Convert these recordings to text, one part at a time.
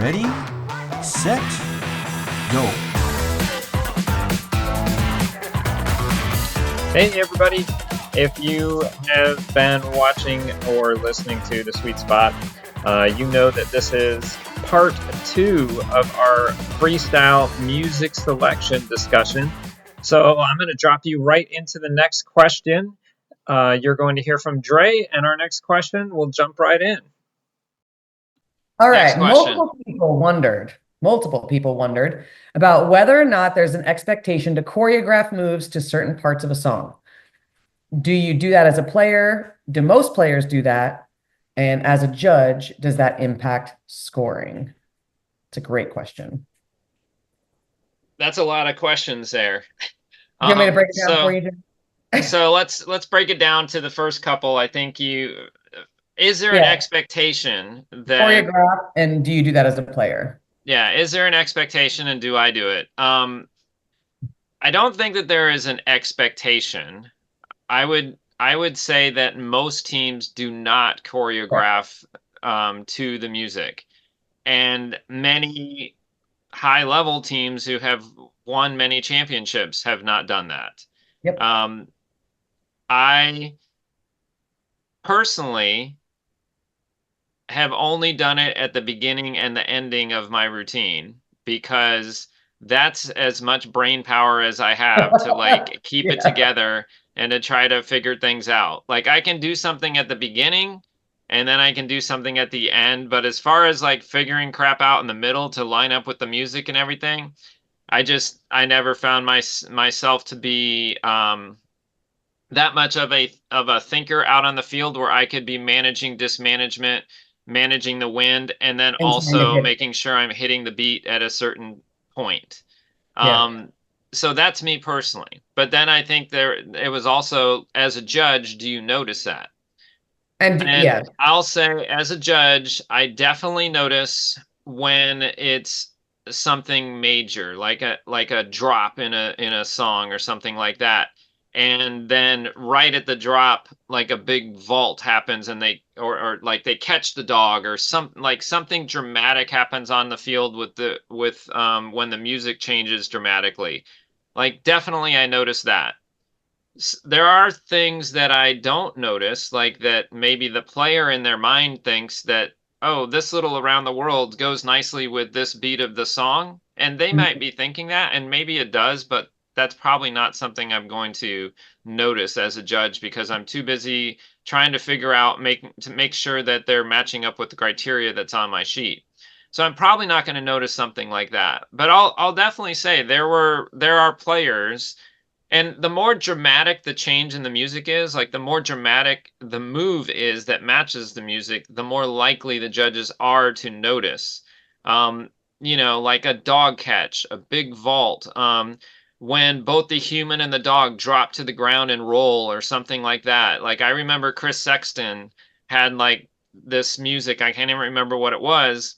Ready, set, go. Hey everybody, if you have been watching or listening to The Sweet Spot, you know that this is part 2 of our freestyle music selection discussion. So I'm going to drop you right into the next question. You're going to hear from Dre, and our next question, we'll jump right in. All Next right. question. Multiple people wondered about whether or not there's an expectation to choreograph moves to certain parts of a song. Do you do that as a player? Do most players do that? And as a judge, does that impact scoring? It's a great question. That's a lot of questions there. You want me to break it down for you, Jim? So let's break it down to the first couple. I think is there an expectation that choreograph, and do you do that as a player? Yeah, is there an expectation and do I do it? I don't think that there is an expectation. I would say that most teams do not choreograph to the music. And many high-level teams who have won many championships have not done that. Yep. I personally have only done it at the beginning and the ending of my routine because that's as much brain power as I have to like keep it together and to try to figure things out. Like I can do something at the beginning and then I can do something at the end, but as far as like figuring crap out in the middle to line up with the music and everything, I never found myself to be that much of a thinker out on the field where I could be managing dismanagement, managing the wind, and then also making sure I'm hitting the beat at a certain point. So that's me personally. But then I think it was also, as a judge, do you notice that? And I'll say, as a judge, I definitely notice when it's something major, like a drop in a song or something like that. And then right at the drop, like a big vault happens and or like they catch the dog or something dramatic happens on the field with when the music changes dramatically. Like definitely I noticed that. There are things that I don't notice, like that maybe the player in their mind thinks that, oh, this little around the world goes nicely with this beat of the song. And they might be thinking that, and maybe it does, but that's probably not something I'm going to notice as a judge because I'm too busy trying to figure out, to make sure that they're matching up with the criteria that's on my sheet. So I'm probably not going to notice something like that. But I'll definitely say there are players, and the more dramatic the change in the music is, like the more dramatic the move is that matches the music, the more likely the judges are to notice. Like a dog catch, a big vault, when both the human and the dog drop to the ground and roll or something like that. Like I remember Chris Sexton had like this music, I can't even remember what it was,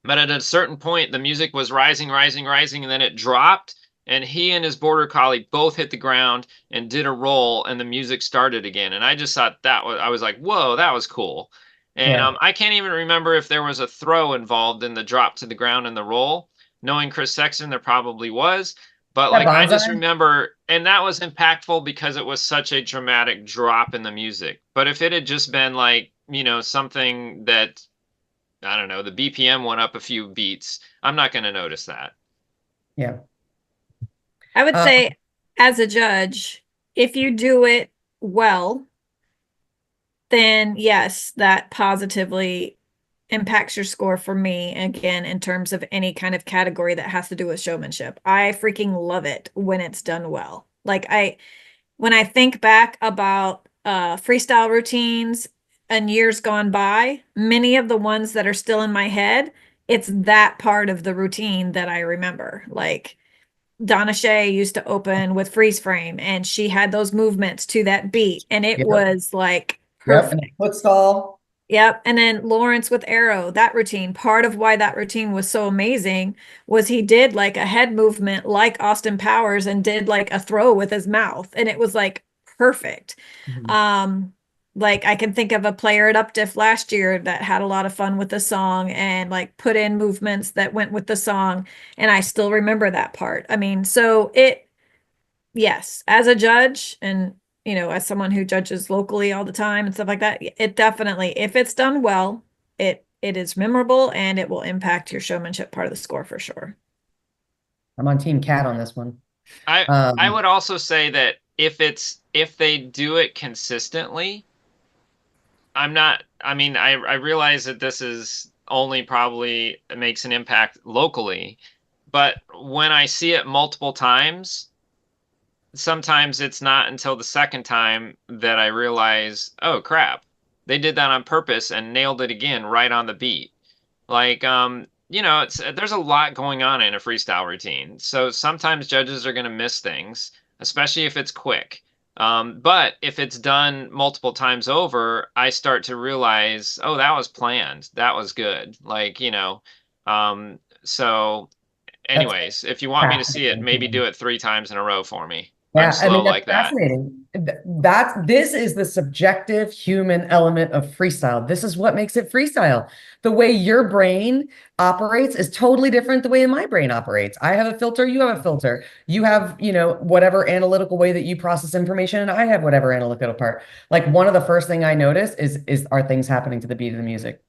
but at a certain point the music was rising, rising, rising, and then it dropped and he and his border collie both hit the ground and did a roll and the music started again. And I just thought I was like, whoa, that was cool. And I can't even remember if there was a throw involved in the drop to the ground and the roll. Knowing Chris Sexton, there probably was. But like I just remember, and that was impactful because it was such a dramatic drop in the music. But if it had just been like, something that, I don't know, the BPM went up a few beats, I'm not going to notice that. Yeah. I would say as a judge, if you do it well, then yes, that positively impacts your score for me, again, in terms of any kind of category that has to do with showmanship. I freaking love it when it's done well. Like when I think back about freestyle routines and years gone by, many of the ones that are still in my head, it's that part of the routine that I remember. Like Donna Shea used to open with freeze frame and she had those movements to that beat and it was like perfect. And foot stall. Yep. And then Lawrence with Arrow, that routine, part of why that routine was so amazing was he did like a head movement like Austin Powers and did like a throw with his mouth. And it was like perfect. Like I can think of a player at Updiff last year that had a lot of fun with the song and like put in movements that went with the song. And I still remember that part. I mean, so yes, as a judge and, as someone who judges locally all the time and stuff like that, it definitely, if it's done well, it is memorable and it will impact your showmanship part of the score for sure. I'm on Team Kat on this one. I would also say that if they do it consistently, I realize that this is only probably makes an impact locally, but when I see it multiple times, sometimes it's not until the second time that I realize, oh crap, they did that on purpose and nailed it again right on the beat. Like, there's a lot going on in a freestyle routine. So sometimes judges are going to miss things, especially if it's quick. But if it's done multiple times over, I start to realize, oh, that was planned. That was good. Like, so anyways, if you want me to see it, maybe do it 3 times in a row for me. I'm slow that's like that. fascinating. This is the subjective human element of freestyle. This is what makes it freestyle. The way your brain operates is totally different the way my brain operates. I have a filter, you have a filter. You have, whatever analytical way that you process information, and I have whatever analytical part. Like one of the first thing I notice is are things happening to the beat of the music?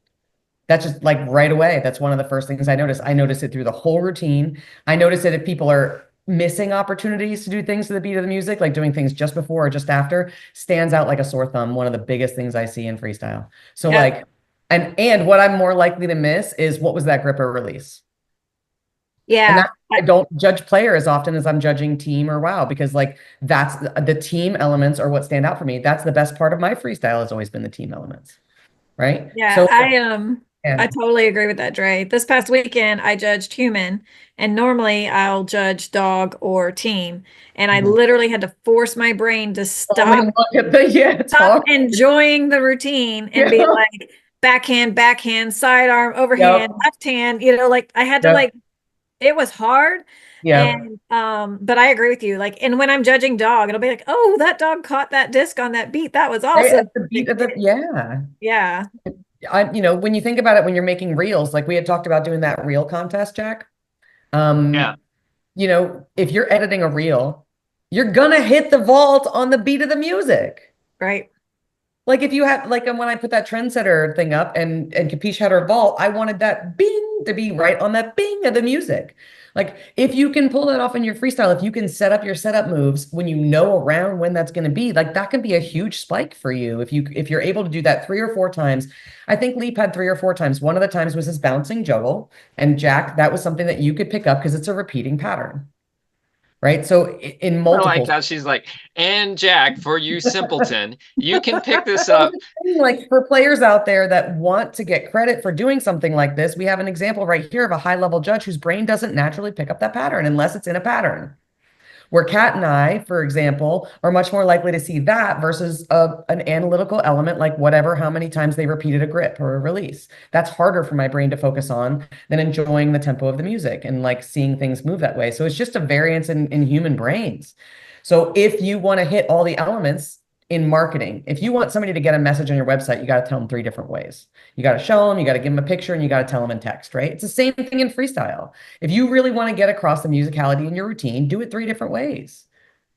That's just like right away. That's one of the first things I notice. I notice it through the whole routine. I notice it if people are missing opportunities to do things to the beat of the music, like doing things just before or just after, stands out like a sore thumb. One of the biggest things I see in freestyle. So like, and what I'm more likely to miss is what was that grip or release? Yeah. I don't judge player as often as I'm judging team or wow, because like that's the team elements are what stand out for me. That's the best part of my freestyle has always been the team elements. Right. Yeah. So I totally agree with that, Dre. This past weekend, I judged human, and normally I'll judge dog or team. And I literally had to force my brain to stop enjoying the routine and be like backhand, sidearm, overhand, left hand, like I had to like, it was hard. Yeah. And but I agree with you. Like, and when I'm judging dog, it'll be like, oh, that dog caught that disc on that beat. That was awesome. Yeah. When you think about it, when you're making reels, like we had talked about doing that reel contest, Jack. Yeah. If you're editing a reel, you're gonna hit the vault on the beat of the music. Right. Like if you have, like when I put that trendsetter thing up and Capiche had her vault, I wanted that bing to be right on that bing of the music. Like if you can pull that off in your freestyle, if you can set up your setup moves when you know around when that's going to be, like that can be a huge spike for you. If you're able to do that 3 or 4 times. I think Leap had 3 or 4 times. One of the times was his bouncing juggle, and Jack, that was something that you could pick up because it's a repeating pattern. Right. So in multiple, I like how she's like, and Jack, for you simpleton, you can pick this up. Like for players out there that want to get credit for doing something like this, we have an example right here of a high level judge whose brain doesn't naturally pick up that pattern unless it's in a pattern. Where Kat and I, for example, are much more likely to see that versus an analytical element like whatever, how many times they repeated a grip or a release. That's harder for my brain to focus on than enjoying the tempo of the music and like seeing things move that way. So it's just a variance in human brains. So if you want to hit all the elements in marketing, if you want somebody to get a message on your website, you got to tell them 3 different ways. You got to show them, you got to give them a picture, and you got to tell them in text, right? It's the same thing in freestyle. If you really want to get across the musicality in your routine, do it 3 different ways.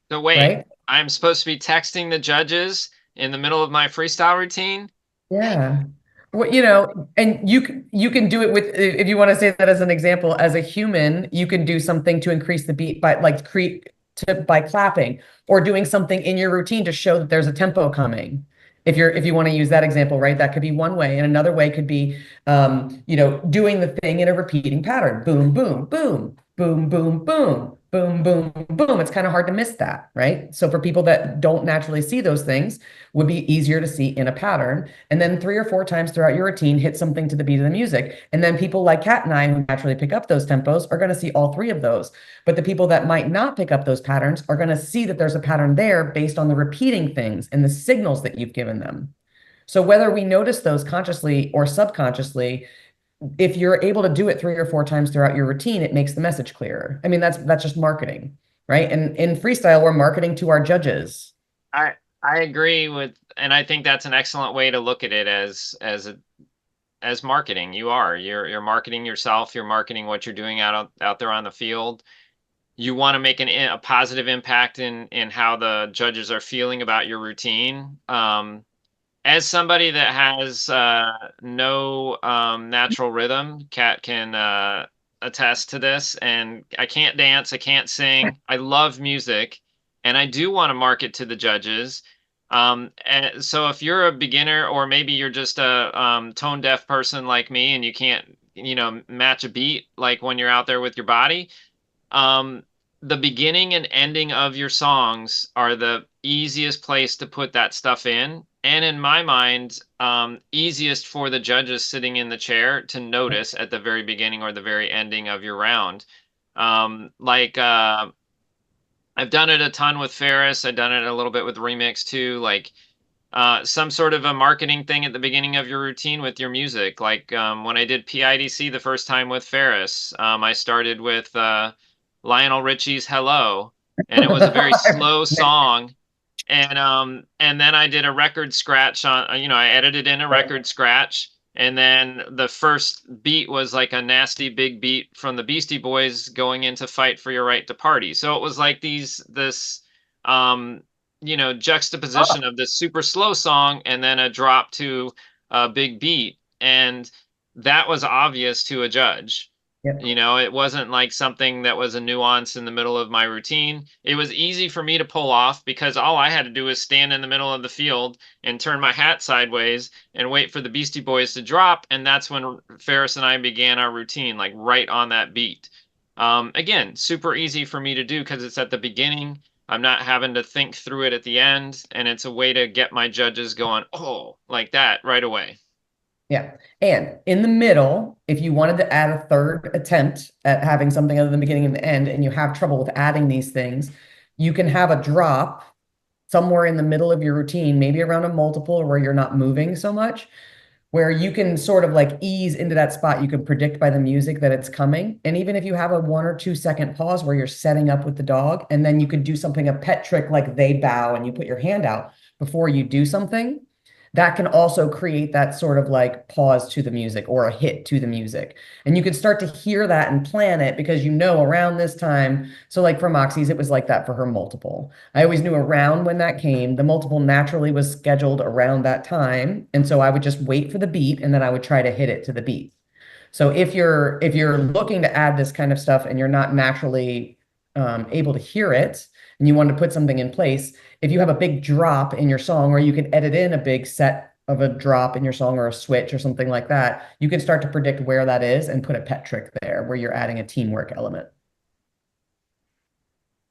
So wait, right? I'm supposed to be texting the judges in the middle of my freestyle routine? Yeah. Well, and you can do it with, if you want to say that as an example, as a human, you can do something to increase the beat by like by clapping or doing something in your routine to show that there's a tempo coming. If you want to use that example, right, that could be one way. And another way could be, doing the thing in a repeating pattern. Boom, boom, boom, boom, boom, boom, boom, boom, boom. It's kind of hard to miss that, right? So for people that don't naturally see those things, would be easier to see in a pattern. And then 3 or 4 times throughout your routine, hit something to the beat of the music. And then people like Kat and I, who naturally pick up those tempos, are going to see all 3 of those. But the people that might not pick up those patterns are going to see that there's a pattern there based on the repeating things and the signals that you've given them. So whether we notice those consciously or subconsciously, if you're able to do it 3 or 4 times throughout your routine, it makes the message clearer. I mean, that's just marketing, right? And in freestyle, we're marketing to our judges. I agree with, and I think that's an excellent way to look at it as marketing. You're marketing yourself. You're marketing what you're doing out there on the field. You want to make a positive impact in how the judges are feeling about your routine. As somebody that has no natural rhythm, Kat can attest to this. And I can't dance, I can't sing. I love music, and I do want to market to the judges. And so if you're a beginner, or maybe you're just a tone deaf person like me, and you can't, match a beat like when you're out there with your body, um, the beginning and ending of your songs are the easiest place to put that stuff in. And in my mind, easiest for the judges sitting in the chair to notice at the very beginning or the very ending of your round. Like, I've done it a ton with Ferris. I've done it a little bit with Remix too. Like, some sort of a marketing thing at the beginning of your routine with your music. Like, when I did PIDC the first time with Ferris, I started with Lionel Richie's "Hello," and it was a very slow song. And then I did a record scratch on, I edited in a record scratch, and then the first beat was like a nasty big beat from the Beastie Boys going into "Fight for Your Right to Party." So it was like this um juxtaposition of this super slow song and then a drop to a big beat. And that was obvious to a judge. Yep. It wasn't like something that was a nuance in the middle of my routine. It was easy for me to pull off because all I had to do was stand in the middle of the field and turn my hat sideways and wait for the Beastie Boys to drop. And that's when Ferris and I began our routine, like right on that beat. Again, super easy for me to do because it's at the beginning. I'm not having to think through it at the end, and it's a way to get my judges going, oh, like that right away. Yeah. And in the middle, if you wanted to add a third attempt at having something other than the beginning and the end, and you have trouble with adding these things, you can have a drop somewhere in the middle of your routine, maybe around a multiple where you're not moving so much, where you can sort of like ease into that spot. You can predict by the music that it's coming. And even if you have a 1 or 2 second pause where you're setting up with the dog, and then you could do something, a pet trick like they bow and you put your hand out before you do something, that can also create that sort of like pause to the music or a hit to the music. And you can start to hear that and plan it because around this time. So like for Moxie's, it was like that for her multiple. I always knew around when that came. The multiple naturally was scheduled around that time. And so I would just wait for the beat and then I would try to hit it to the beat. So if you're looking to add this kind of stuff and you're not naturally able to hear it and you want to put something in place, if you have a big drop in your song, or you can edit in a big set of a drop in your song or a switch or something like that, you can start to predict where that is and put a pet trick there where you're adding a teamwork element.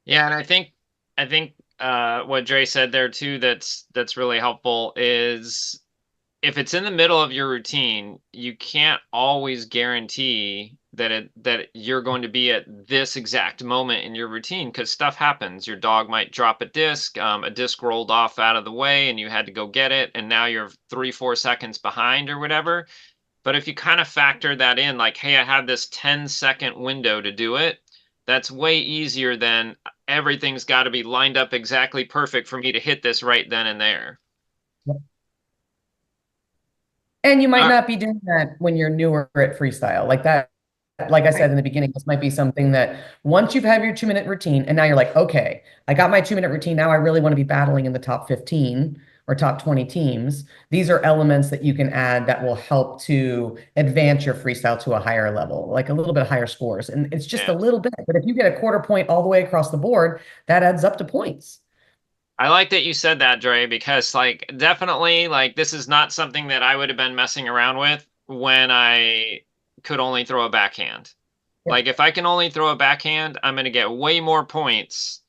Yeah, and I think what Dre said there too, that's really helpful, is if it's in the middle of your routine, you can't always guarantee that you're going to be at this exact moment in your routine because stuff happens. Your dog might drop a disc rolled off out of the way and you had to go get it, and now you're 3-4 seconds behind or whatever. But if you kind of factor that in, like, hey, I have this 10-second window to do it, that's way easier than everything's got to be lined up exactly perfect for me to hit this right then and there. And you might not be doing that when you're newer at freestyle like that. Like I said in the beginning, this might be something that once you've had your 2 minute routine and now you're like, okay, I got my 2 minute routine. Now I really want to be battling in the top 15 or top 20 teams. These are elements that you can add that will help to advance your freestyle to a higher level, like a little bit higher scores. And it's just a little bit, but if you get a quarter point all the way across the board, that adds up to points. I like that you said that, Dre, because like definitely like this is not something that I would have been messing around with when I could only throw a backhand. Yeah. Like if I can only throw a backhand, I'm going to get way more points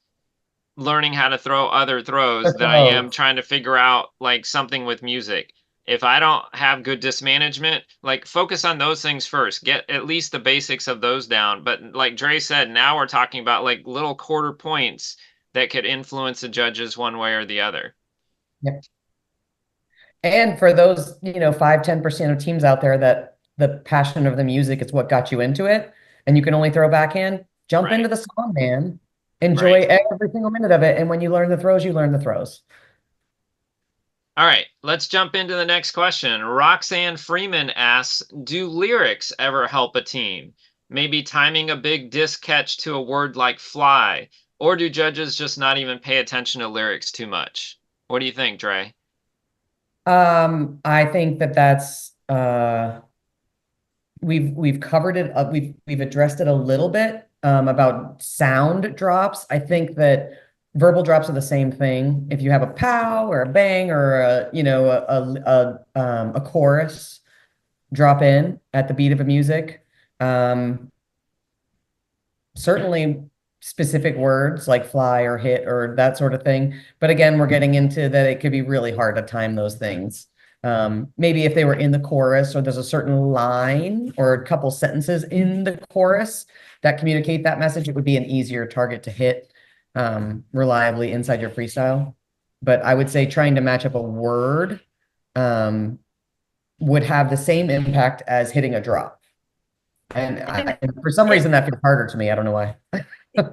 learning how to throw other throws than I am trying to figure out like something with music. If I don't have good dismanagement, like focus on those things first. Get at least the basics of those down. But like Dre said, now we're talking about like little quarter points that could influence the judges one way or the other. Yep. And for those, 5-10% of teams out there that the passion of the music is what got you into it, and you can only throw backhand, jump into the song, man. Enjoy every single minute of it. And when you learn the throws, you learn the throws. All right, let's jump into the next question. Roxanne Freeman asks, do lyrics ever help a team? Maybe timing a big disc catch to a word like fly, or do judges just not even pay attention to lyrics too much? What do you think, Dre? I think that that's we've covered it we've addressed it a little bit about sound drops. I think that verbal drops are the same thing. If you have a pow or a bang or a chorus drop in at the beat of a music, certainly specific words like fly or hit or that sort of thing. But again, we're getting into that it could be really hard to time those things. Maybe if they were in the chorus or there's a certain line or a couple sentences in the chorus that communicate that message, it would be an easier target to hit reliably inside your freestyle. But I would say trying to match up a word would have the same impact as hitting a drop. And for some reason that feels harder to me. I don't know why.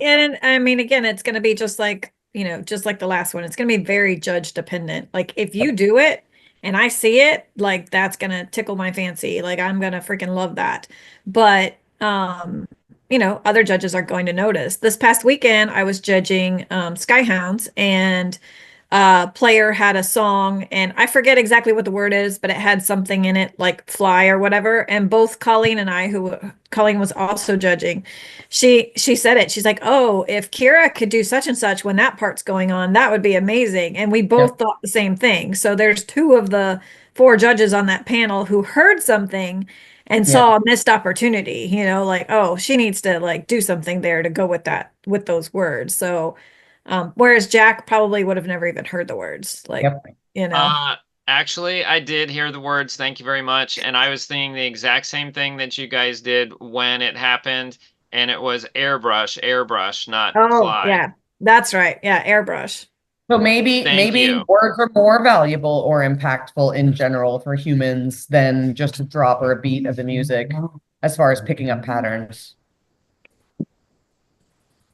And I mean, again, it's going to be just like, just like the last one. It's going to be very judge dependent. Like if you do it and I see it, like that's going to tickle my fancy. Like I'm going to freaking love that. But, other judges are going to notice. This past weekend, I was judging Skyhounds, and player had a song, and I forget exactly what the word is, but it had something in it like fly or whatever. And both Colleen and I, who Colleen was also judging, she said it. She's like, "Oh, if Kira could do such and such when that part's going on, that would be amazing." And we both thought the same thing. So there's two of the four judges on that panel who heard something and saw a missed opportunity, like, oh, she needs to like do something there to go with that, with those words. So whereas Jack probably would have never even heard the words, like, Actually, I did hear the words, thank you very much. And I was thinking the exact same thing that you guys did when it happened. And it was airbrush, not fly. Yeah, that's right. Yeah, airbrush. So maybe words are more valuable or impactful in general for humans than just a drop or a beat of the music as far as picking up patterns.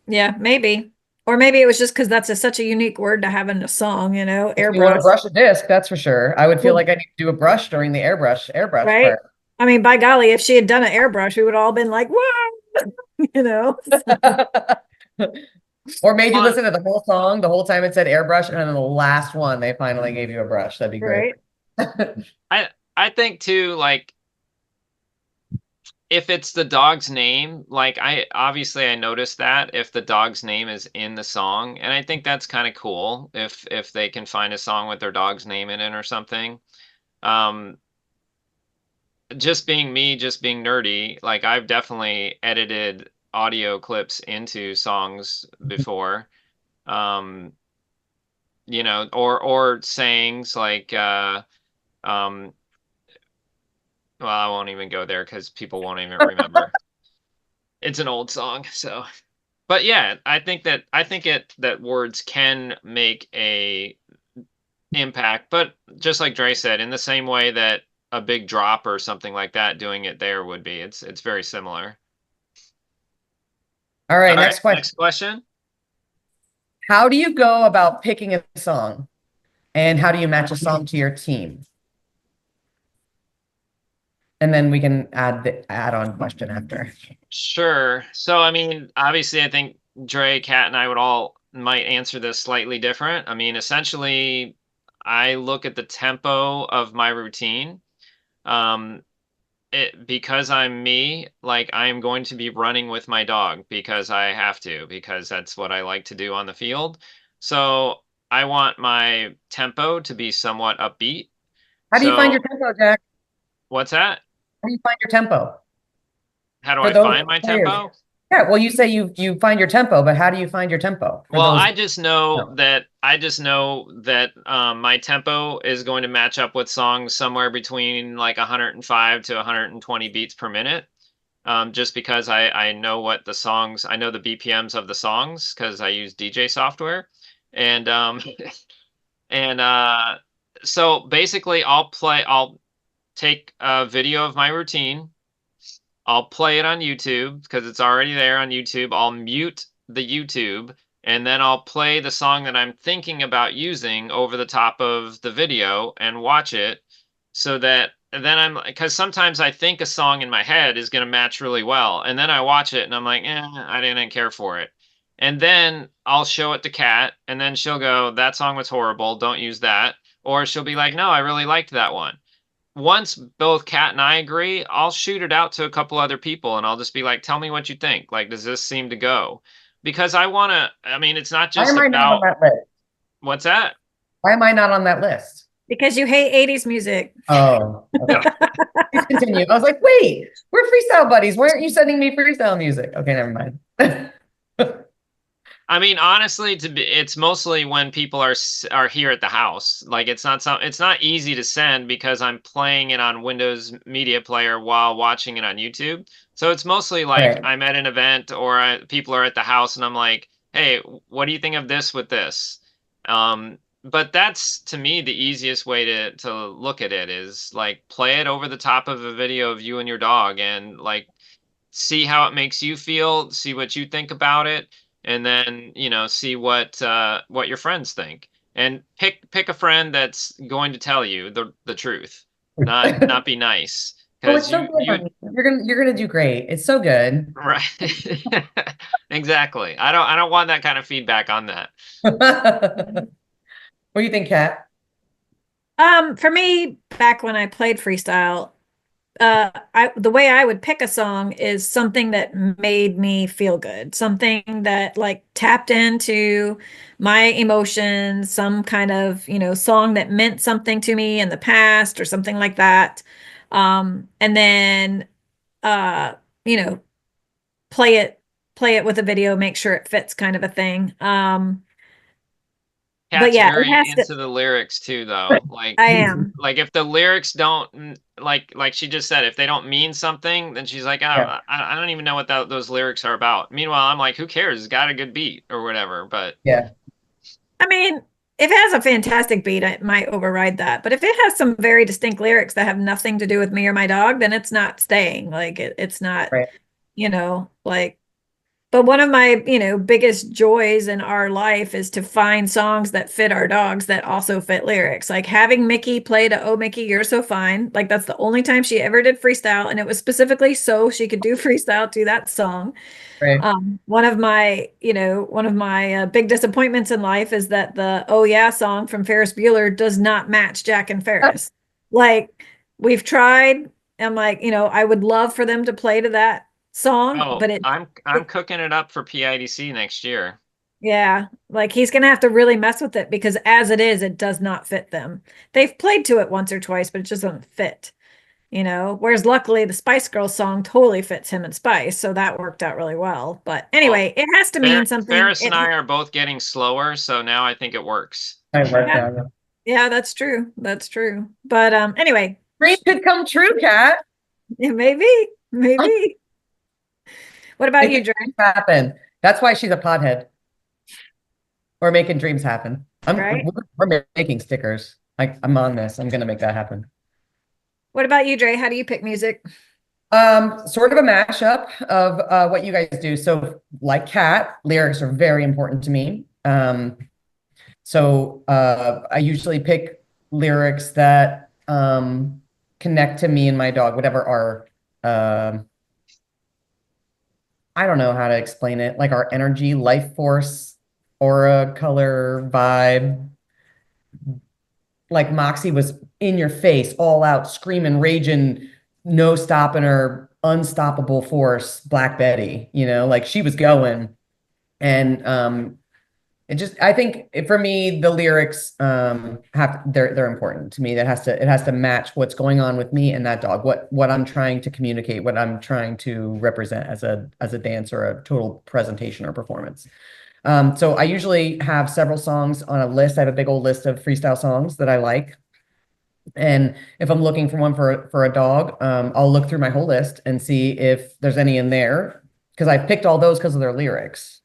Yeah, maybe. Or maybe it was just because that's such a unique word to have in a song, airbrush. If you want to brush a disc, that's for sure. I would feel like I need to do a brush during the airbrush right? part. I mean, by golly, if she had done an airbrush, we would all been like, "Whoa!" Or made you listen to the whole song the whole time it said airbrush, and then the last one they finally gave you a brush. That'd be great. I think too, like if it's the dog's name, like I noticed that if the dog's name is in the song, and I think that's kind of cool if they can find a song with their dog's name in it or something. Just being me, just being nerdy, like I've definitely edited audio clips into songs before. Or sayings like well, I won't even go there because people won't even remember. It's an old song, so. But yeah, I think that words can make a impact, but just like Dre said, in the same way that a big drop or something like that, doing it there would be. It's very similar. All right, next question. Next question. How do you go about picking a song, and how do you match a song to your team? And then we can add the add-on question after. Sure. So, I mean, obviously, I think Dre, Kat, and I might answer this slightly different. I mean, essentially, I look at the tempo of my routine. Because I'm me, like I am going to be running with my dog because I have to, because that's what I like to do on the field. So I want my tempo to be somewhat upbeat. How do you find your tempo, Jack? What's that? How do you find your tempo? How do I find my tempo? Yeah, well, you say you find your tempo, but how do you find your tempo? Well, I just know that my tempo is going to match up with songs somewhere between like 105 to 120 beats per minute. Just because I know what the songs, I know the BPMs of the songs because I use DJ software. And so basically I'll take a video of my routine. I'll play it on YouTube because it's already there on YouTube. I'll mute the YouTube and then I'll play the song that I'm thinking about using over the top of the video and watch it, so that then because sometimes I think a song in my head is going to match really well, and then I watch it and I'm like, I didn't care for it. And then I'll show it to Kat, and then she'll go, that song was horrible, don't use that. Or she'll be like, no, I really liked that one. Once both Kat and I agree, I'll shoot it out to a couple other people and I'll just be like, tell me what you think. Like, does this seem to go? Because I mean, it's not Why just am I not on about that list? what's that? Why am I not on that list? Because you hate 80s music. Oh, okay. Please continue. I was like, wait, we're freestyle buddies. Why aren't you sending me freestyle music? Okay, never mind. I mean, honestly, it's mostly when people are here at the house. Like, it's not easy to send because I'm playing it on Windows Media Player while watching it on YouTube. So it's mostly like Right. I'm at an event or people are at the house and I'm like, hey, what do you think of this with this? But that's, to me, the easiest way to look at it is like play it over the top of a video of you and your dog and like see how it makes you feel, see what you think about it, and then, see what your friends think. And pick a friend that's going to tell you the truth, not be nice. Oh, Because it's so good, honey. You're gonna do great. It's so good. right. Exactly. I don't want that kind of feedback on that. What do you think, Kat? For me, back when I played freestyle, the way I would pick a song is something that made me feel good, something that like tapped into my emotions, some kind of, song that meant something to me in the past or something like that. And then uh, you know, play it with a video, make sure it fits kind of a thing. But Cat's yeah, it very has to, into the lyrics too, though. Like, I am. like if the lyrics don't like she just said, if they don't mean something, then she's like, Yeah. I don't even know what those lyrics are about. Meanwhile, I'm like, who cares? It's got a good beat or whatever. But Yeah. I mean, if it has a fantastic beat, it might override that. But if it has some very distinct lyrics that have nothing to do with me or my dog, then it's not staying. Like it's not, Right. like, but one of my, biggest joys in our life is to find songs that fit our dogs that also fit lyrics. Like having Mickey play to "Oh Mickey, You're So Fine." Like that's the only time she ever did freestyle, and it was specifically so she could do freestyle to that song. Right. One of my big disappointments in life is that the "Oh Yeah" song from Ferris Bueller does not match Jack and Ferris. Like we've tried. I'm like, I would love for them to play to that song, oh, but I'm cooking it up for PIDC next year. yeah, like he's gonna have to really mess with it because as it is, it does not fit them. They've played to it once or twice, but it just doesn't fit. Whereas luckily the Spice Girls song totally fits him and Spice, so that worked out really well. But Well, anyway, it has to mean something. Ferris and I are both getting slower, so now I think it works. I worked Yeah, out. yeah, that's true. That's true. But anyway, Dream could come true, Kat. yeah, maybe. What about you, Making Dre? dreams happen. That's why she's a pothead. We're making dreams happen. Right? We're making stickers. I'm on this. I'm gonna make that happen. What about you, Dre? How do you pick music? Sort of a mashup of what you guys do. So, like Kat, lyrics are very important to me. So I usually pick lyrics that connect to me and my dog, whatever our I don't know how to explain it, like our energy, life force, aura, color, vibe. Like Moxie was in your face, all out, screaming, raging, no stopping her, unstoppable force, Black Betty, like she was going. And I think for me, the lyrics they're important to me. It has to match what's going on with me and that dog, what I'm trying to communicate, what I'm trying to represent as a dance or a total presentation or performance. So I usually have several songs on a list. I have a big old list of freestyle songs that I like. And if I'm looking for one for a dog, I'll look through my whole list and see if there's any in there, because I picked all those because of their lyrics.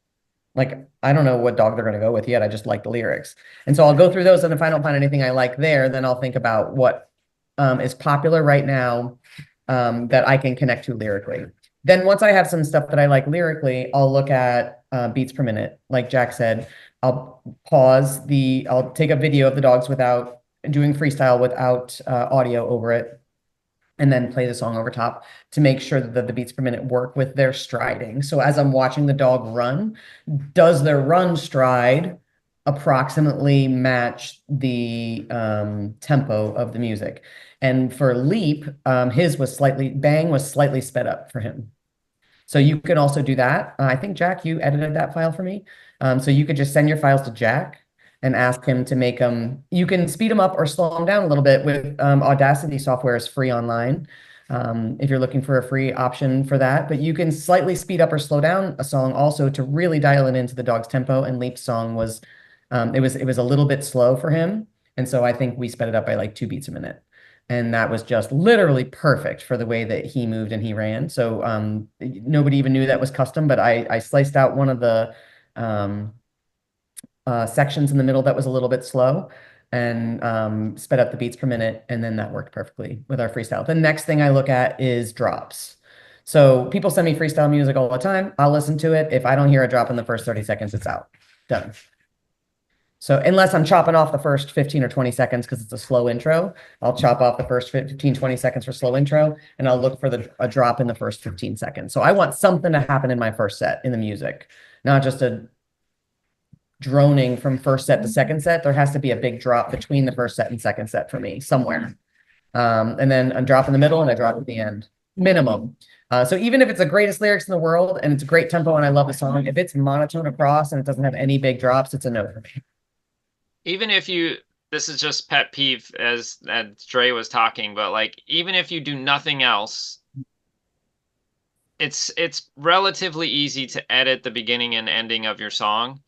Like, I don't know what dog they're going to go with yet. I just like the lyrics. And so I'll go through those, and if I don't find anything I like there, then I'll think about what is popular right now that I can connect to lyrically. Then once I have some stuff that I like lyrically, I'll look at beats per minute. Like Jack said, I'll take a video of the dogs without doing freestyle without audio over it, and then play the song over top to make sure that the beats per minute work with their striding. So as I'm watching the dog run, does their run stride approximately match the tempo of the music? And for Leap, Bang was slightly sped up for him. So you can also do that. I think, Jack, you edited that file for me. So you could just send your files to Jack and ask him to make them. You can speed them up or slow them down a little bit with Audacity software is free online. If you're looking for a free option for that, but you can slightly speed up or slow down a song also to really dial it into the dog's tempo. And Leap's song was, it was a little bit slow for him. And so I think we sped it up by like 2 beats a minute. And that was just literally perfect for the way that he moved and he ran. So nobody even knew that was custom, but I sliced out one of the sections in the middle that was a little bit slow and sped up the beats per minute. And then that worked perfectly with our freestyle. The next thing I look at is drops. So people send me freestyle music all the time. I'll listen to it. If I don't hear a drop in the first 30 seconds, it's out. Done. So unless I'm chopping off the first 15 or 20 seconds because it's a slow intro, I'll chop off the first 15, 20 seconds for slow intro, and I'll look for a drop in the first 15 seconds. So I want something to happen in my first set in the music, not just a droning from first set to second set. There has to be a big drop between the first set and second set for me somewhere. And then a drop in the middle and a drop at the end, minimum. So even if it's the greatest lyrics in the world and it's a great tempo and I love the song, if it's monotone across and it doesn't have any big drops, it's a no for me. Even if this is just pet peeve as Dre was talking, but like even if you do nothing else, it's relatively easy to edit the beginning and ending of your song.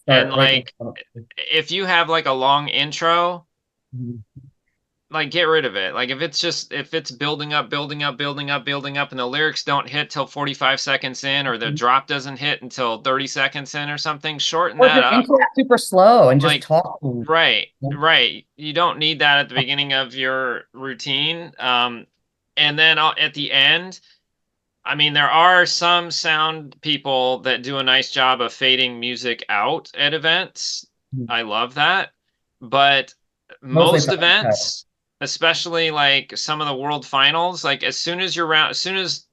And like if you have like a long intro, like get rid of it. Like if it's building up and the lyrics don't hit till 45 seconds in, or the drop doesn't hit until 30 seconds in or something, shorten that up. Super slow and just Like, talk. Right. You don't need that at the beginning of your routine. And then at the end, I mean, there are some sound people that do a nice job of fading music out at events. I love that. But most events, especially like some of the world finals, like as soon as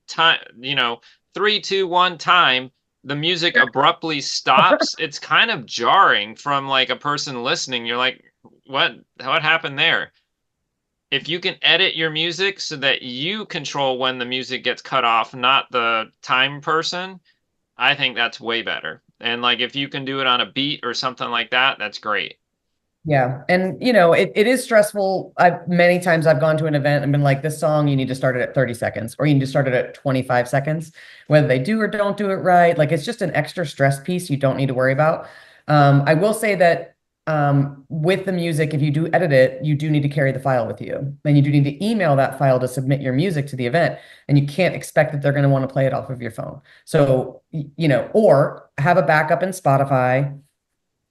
time, 3, 2, 1 time, the music abruptly stops. It's kind of jarring from like a person listening. You're like, what happened there? If you can edit your music so that you control when the music gets cut off, not the time person, I think that's way better. And like if you can do it on a beat or something like that, that's great. Yeah. And it is stressful. Many times I've gone to an event and been like, this song, you need to start it at 30 seconds, or you need to start it at 25 seconds, whether they do or don't do it right. Like it's just an extra stress piece you don't need to worry about. I will say that with the music, if you do edit it, you do need to carry the file with you. And you do need to email that file to submit your music to the event. And you can't expect that they're going to want to play it off of your phone. So, or have a backup in Spotify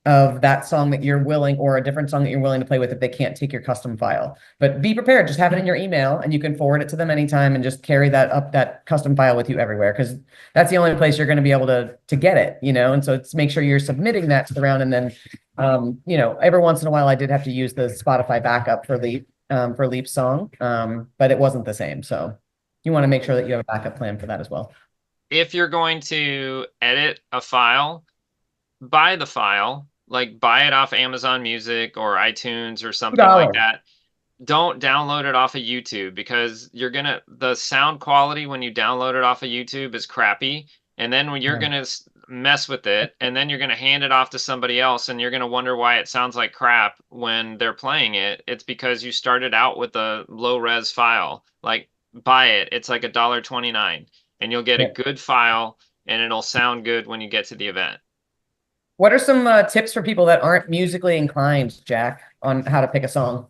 of that song that you're willing, or a different song that you're willing to play with if they can't take your custom file. But be prepared, just have it in your email and you can forward it to them anytime and just carry that custom file with you everywhere, because that's the only place you're going to be able to get it, and so it's make sure you're submitting that to the round. And then every once in a while I did have to use the Spotify backup for Leap's song, but it wasn't the same. So you want to make sure that you have a backup plan for that as well. If you're going to edit a file, buy the file. Like buy it off Amazon Music or iTunes or something like that. Don't download it off of YouTube, because the sound quality when you download it off of YouTube is crappy. And then when you're going to mess with it, and then you're going to hand it off to somebody else and you're going to wonder why it sounds like crap when they're playing it. It's because you started out with a low res file. Like buy it. It's like $1.29 and you'll get a good file and it'll sound good when you get to the event. What are some tips for people that aren't musically inclined, Jack, on how to pick a song?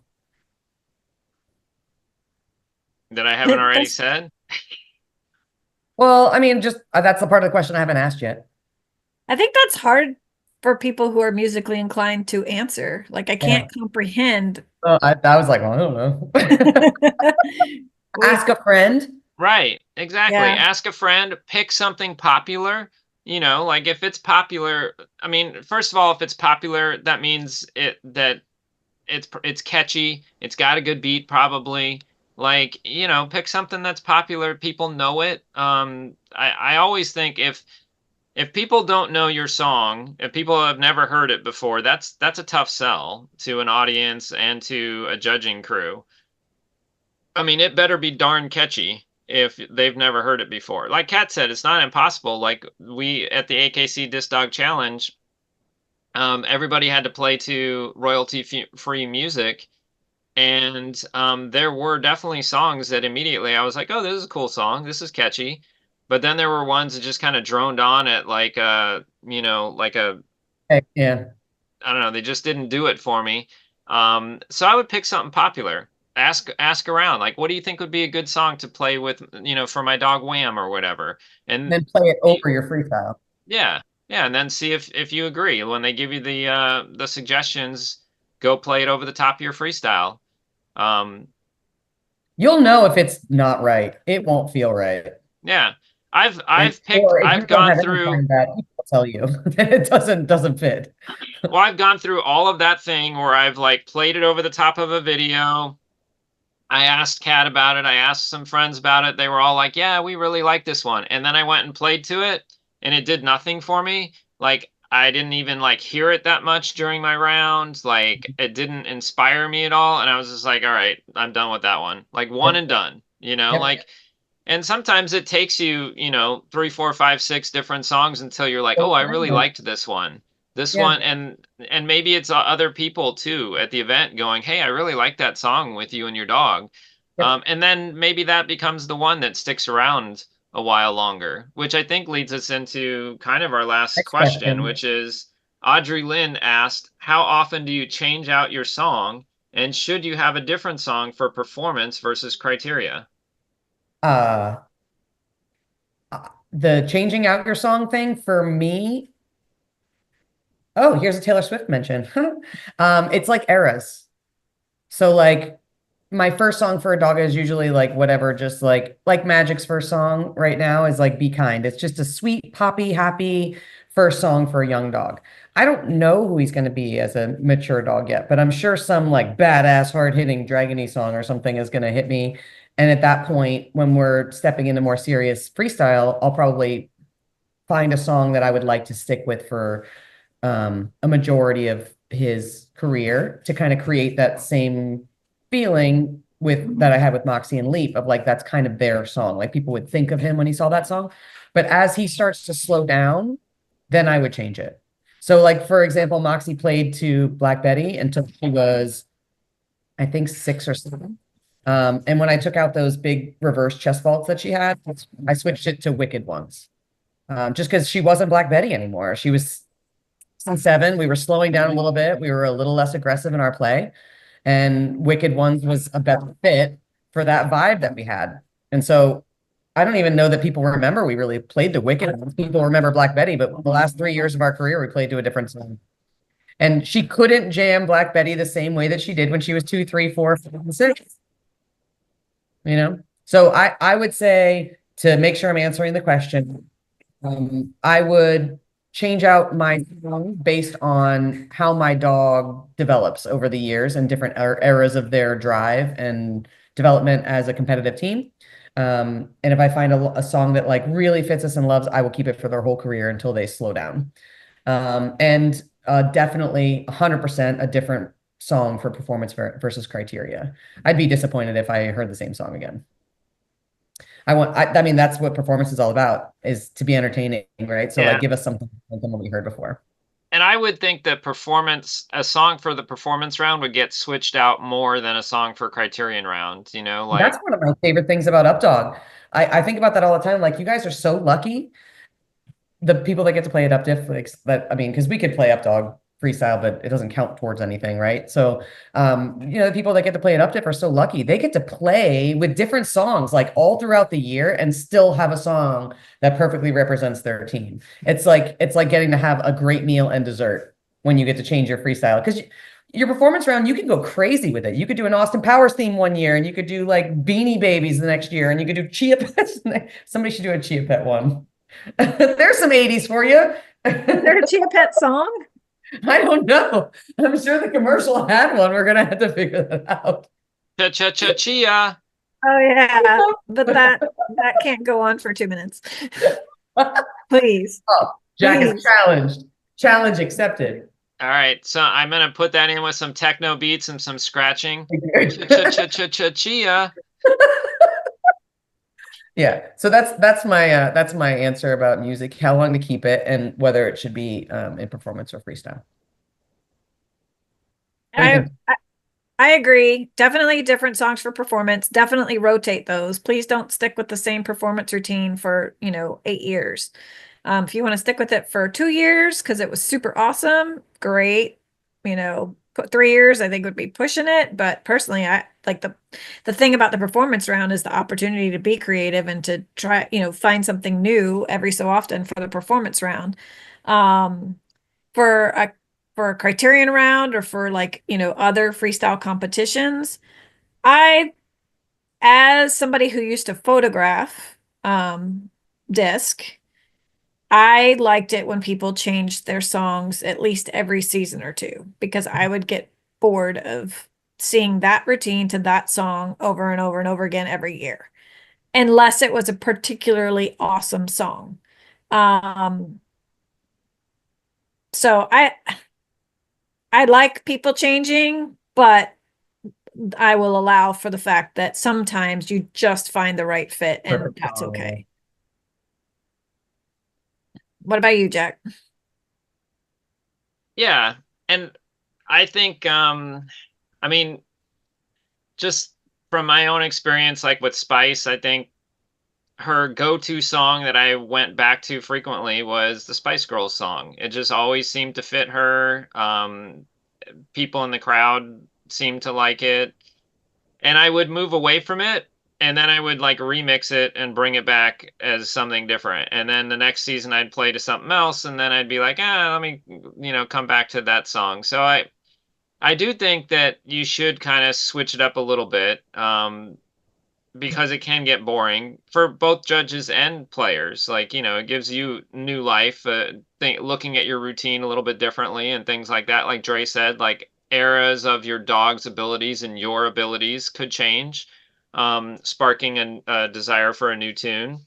That I haven't already said? Well, I mean, just that's the part of the question I haven't asked yet. I think that's hard for people who are musically inclined to answer. Like I can't comprehend. I was like, well, I don't know. Ask a friend. Right, exactly. Yeah. Ask a friend, pick something popular. Like if it's popular, I mean, first of all, if it's popular, that means it's catchy, it's got a good beat probably. Like, pick something that's popular, people know it. I always think if people don't know your song, if people have never heard it before, that's a tough sell to an audience and to a judging crew. I mean, it better be darn catchy if they've never heard it before. Like Kat said, it's not impossible. Like we at the AKC Disc Dog Challenge, everybody had to play to royalty-free music, and there were definitely songs that immediately I was like, "Oh, this is a cool song. This is catchy." But then there were ones that just kind of droned on at like like a Yeah. I don't know, they just didn't do it for me. So I would pick something popular. Ask around, like, what do you think would be a good song to play with, for my dog Wham or whatever. And Then play it over your freestyle. yeah, yeah, and then see if you agree. When they give you the suggestions, go play it over the top of your freestyle. Um, You'll know if it's not right. It won't feel right. yeah, Or if you I've don't gone have any through. that, I'll tell you that it doesn't fit. Well, I've gone through all of that thing where I've like played it over the top of a video. I asked Kat about it. I asked some friends about it. They were all like, "Yeah, we really like this one." And then I went and played to it, and it did nothing for me. Like I didn't even like hear it that much during my round. Like it didn't inspire me at all, and I was just like, "All right, I'm done with that one." Like one Yep. and done. Yep. Like and sometimes it takes you, 3, 4, 5, 6 different songs until you're like, "Oh, I really liked this one." This Yeah. one and maybe it's other people too at the event going, "Hey, I really like that song with you and your dog." Yep. And then maybe that becomes the one that sticks around a while longer, which I think leads us into kind of our last Next question, question. which is Audrey Lynn asked, "How often do you change out your song, and should you have a different song for performance versus criteria?" Uh, the changing out your song thing for me. Oh, here's a Taylor Swift mention. It's like eras. So like my first song for a dog is usually like whatever, just like Magic's first song right now is like Be Kind. It's just a sweet, poppy, happy first song for a young dog. I don't know who he's going to be as a mature dog yet, but I'm sure some like badass, hard-hitting dragony song or something is going to hit me. And at that point, when we're stepping into more serious freestyle, I'll probably find a song that I would like to stick with for a majority of his career to kind of create that same feeling with that I had with Moxie and Leap of like that's kind of their song. Like people would think of him when he saw that song. But as he starts to slow down, then I would change it. So like for example, Moxie played to Black Betty until she was, I think 6 or 7. And when I took out those big reverse chest vaults that she had, I switched it to Wicked Ones. Just because she wasn't Black Betty anymore. She was on 7. We were slowing down a little bit. We were a little less aggressive in our play. And Wicked Ones was a better fit for that vibe that we had. And so I don't even know that people remember we really played to Wicked Ones. People remember Black Betty, but the last 3 years of our career, we played to a different song. And she couldn't jam Black Betty the same way that she did when she was 2, 3, 4, 5, and 6. So I would say to make sure I'm answering the question, I would change out my song based on how my dog develops over the years and different eras of their drive and development as a competitive team. And if I find a song that like really fits us and loves, I will keep it for their whole career until they slow down. And definitely 100% a different song for performance versus criteria. I'd be disappointed if I heard the same song again. I mean, that's what performance is all about, is to be entertaining, right? So Yeah. like give us something that we heard before. And I would think that a song for the performance round would get switched out more than a song for criterion round, like That's one of my favorite things about Updog. I think about that all the time. Like you guys are so lucky. The people that get to play it up diff, like, that, I mean, because we could play Updog freestyle, but it doesn't count towards anything, right? So, the people that get to play it up diff are so lucky. They get to play with different songs like all throughout the year and still have a song that perfectly represents their team. It's like getting to have a great meal and dessert when you get to change your freestyle because your performance round, you can go crazy with it. You could do an Austin Powers theme one year, and you could do like Beanie Babies the next year, and you could do Chia Pets. Somebody should do a Chia Pet one. There's some 80s for you. Is there a Chia Pet song? I don't know. I'm sure the commercial had one. We're gonna have to figure that out. Chia. Oh yeah, but that can't go on for 2 minutes. Please. Oh, Jack Please. is challenged. Challenge accepted. All right, so I'm gonna put that in with some techno beats and some scratching. Chia. Yeah, so that's my answer about music, how long to keep it, and whether it should be in performance or freestyle. What do you think? I agree. Definitely different songs for performance. Definitely rotate those. Please don't stick with the same performance routine for, 8 years. If you want to stick with it for 2 years because it was super awesome, great. Put 3 years, I think would be pushing it. But personally, I like the thing about the performance round is the opportunity to be creative and to try, find something new every so often for the performance round. For a criterion round or for other freestyle competitions, as somebody who used to photograph disc, I liked it when people changed their songs at least every season or two, because I would get bored of seeing that routine to that song over and over and over again every year, unless it was a particularly awesome song. So I like people changing, but I will allow for the fact that sometimes you just find the right fit, and Perfect. that's okay. What about you, Jack? Yeah, and I think I mean, just from my own experience, like with Spice, I think her go-to song that I went back to frequently was the Spice Girls song. It just always seemed to fit her. People in the crowd seemed to like it, and I would move away from it, and then I would like remix it and bring it back as something different. And then the next season I'd play to something else, and then I'd be like, let me, come back to that song. So I do think that you should kind of switch it up a little bit, because it can get boring for both judges and players. Like, it gives you new life, looking at your routine a little bit differently and things like that. Like Dre said, like eras of your dog's abilities and your abilities could change, sparking a desire for a new tune.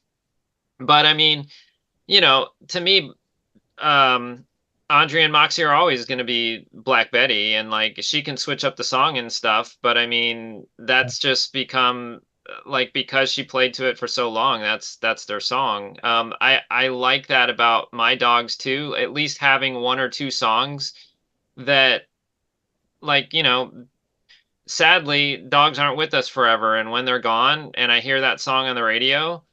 But I mean, to me, Andre and Moxie are always going to be Black Betty, and like she can switch up the song and stuff. But I mean, that's just become like, because she played to it for so long, that's their song. I like that about my dogs too, at least having one or two songs that, like, sadly dogs aren't with us forever, and when they're gone and I hear that song on the radio,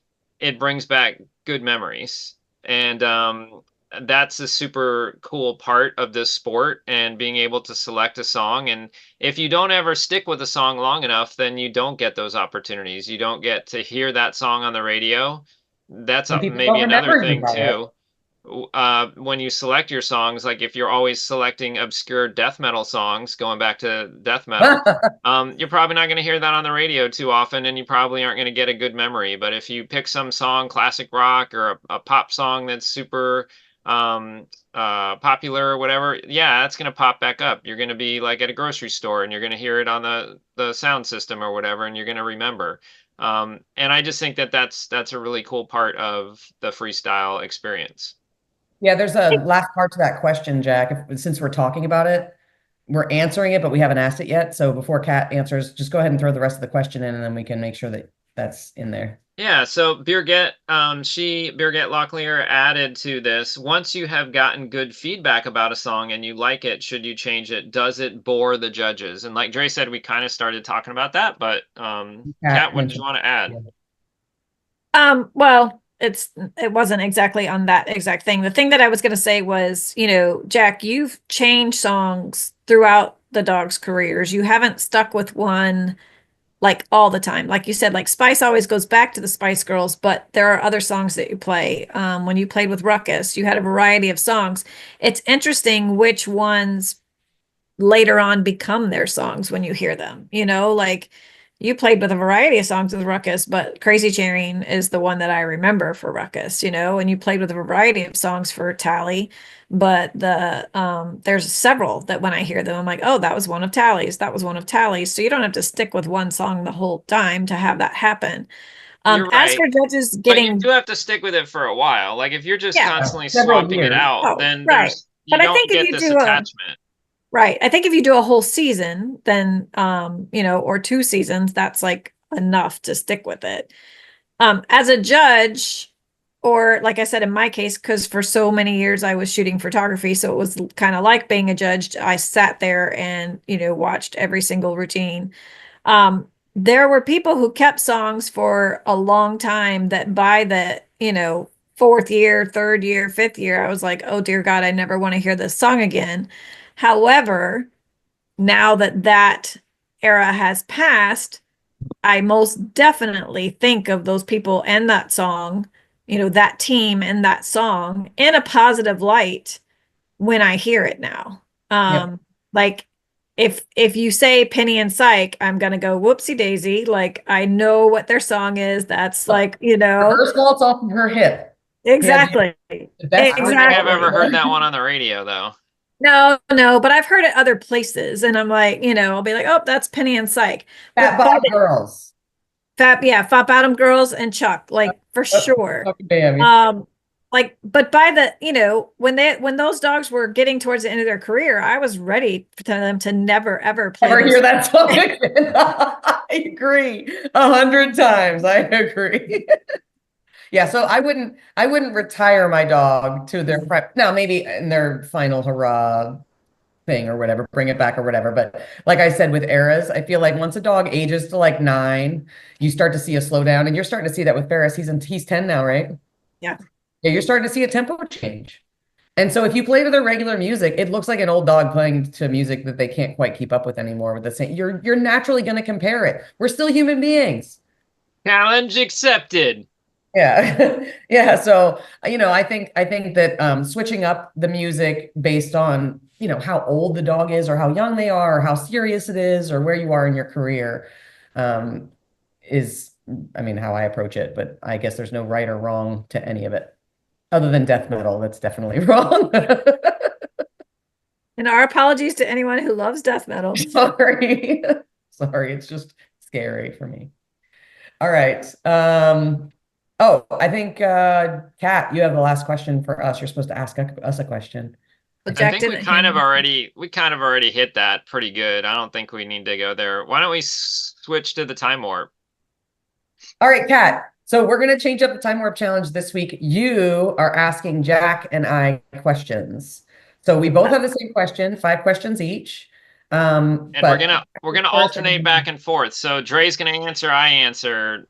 it brings back good memories. And that's a super cool part of this sport, and being able to select a song. And if you don't ever stick with a song long enough, then you don't get those opportunities. You don't get to hear that song on the radio. That's maybe another thing too. When you select your songs, like if you're always selecting obscure death metal songs, going back to death metal, you're probably not going to hear that on the radio too often, and you probably aren't going to get a good memory. But if you pick some song, classic rock or a pop song that's super popular or whatever, yeah, that's going to pop back up. You're going to be like at a grocery store, and you're going to hear it on the sound system or whatever, and you're going to remember. And I just think that that's a really cool part of the freestyle experience. Yeah, there's a last part to that question, Jack. Since we're talking about it, we're answering it, but we haven't asked it yet. So before Kat answers, just go ahead and throw the rest of the question in, and then we can make sure that that's in there. Yeah, so Birgit Locklear added to this: once you have gotten good feedback about a song and you like it, should you change it? Does it bore the judges? And like Dre said, we kind of started talking about that, but Kat, what did you want to add? Well, it wasn't exactly on that exact thing. The thing that I was going to say was, Jack, you've changed songs throughout the dogs' careers. You haven't stuck with one like all the time. Like you said, like Spice always goes back to the Spice Girls, but there are other songs that you play. When you played with Ruckus, you had a variety of songs. It's interesting which ones later on become their songs when you hear them. Like you played with a variety of songs with Ruckus, but Crazy Cheering is the one that I remember for Ruckus, and you played with a variety of songs for Tally, but there's several that when I hear them, I'm like, oh, that was one of Tally's. That was one of Tally's. So you don't have to stick with one song the whole time to have that happen. You're As right. for judges But you getting, do have to stick with it for a while. Like if you're just yeah, constantly several swapping it years. out, oh, then right. you But I don't think if get you this do attachment. right. I think if you do a whole season, then or 2 seasons, that's like enough to stick with it. As a judge, or like I said in my case, because for so many years I was shooting photography, so it was kind of like being a judge. I sat there and, watched every single routine. There were people who kept songs for a long time that by the, fourth year, third year, fifth year, I was like, oh dear God, I never want to hear this song again. However, now that that era has passed, I most definitely think of those people and that song, that team and that song in a positive light when I hear it now. Yep. Like if you say Penny and Psych, I'm gonna go whoopsie daisy. Like I know what their song is. That's like, Reverse waltz off of her hip. exactly. The best I don't think I've Exactly. ever heard that one on the radio though. No, but I've heard it other places, and I'm like, I'll be like, oh, that's Penny and Psych. Fat But Bob Girls. Fat Bottom Girls and Chuck, like for sure. Fucking damn. Like, but by the, when those dogs were getting towards the end of their career, I was ready for them to never ever play. Never hear that song again. I agree 100 times. I agree. Yeah, so I wouldn't retire my dog to their now maybe in their final hurrah thing or whatever, bring it back or whatever. But like I said with eras, I feel like once a dog ages to like 9, you start to see a slowdown, and you're starting to see that with Ferris. He's 10 now, right? Yeah. Yeah, you're starting to see a tempo change. And so if you play to their regular music, it looks like an old dog playing to music that they can't quite keep up with anymore with the same. You're naturally going to compare it. We're still human beings. Challenge accepted. Yeah. Yeah. So, I think that switching up the music based on, how old the dog is or how young they are or how serious it is or where you are in your career, is, how I approach it. But I guess there's no right or wrong to any of it other than death metal. That's definitely wrong. And our apologies to anyone who loves death metal. Sorry. Sorry. It's just scary for me. All right. Oh, I think, Kat, you have the last question for us. You're supposed to ask us a question. But I Jack think we didn't kind of hand- already hit that pretty good. I don't think we need to go there. Why don't we switch to the time warp? All right, Kat. So we're going to change up the time warp challenge this week. You are asking Jack and I questions. So we both have the same question, 5 questions each. And but we're gonna alternate back and forth. So Dre's gonna answer, I answer.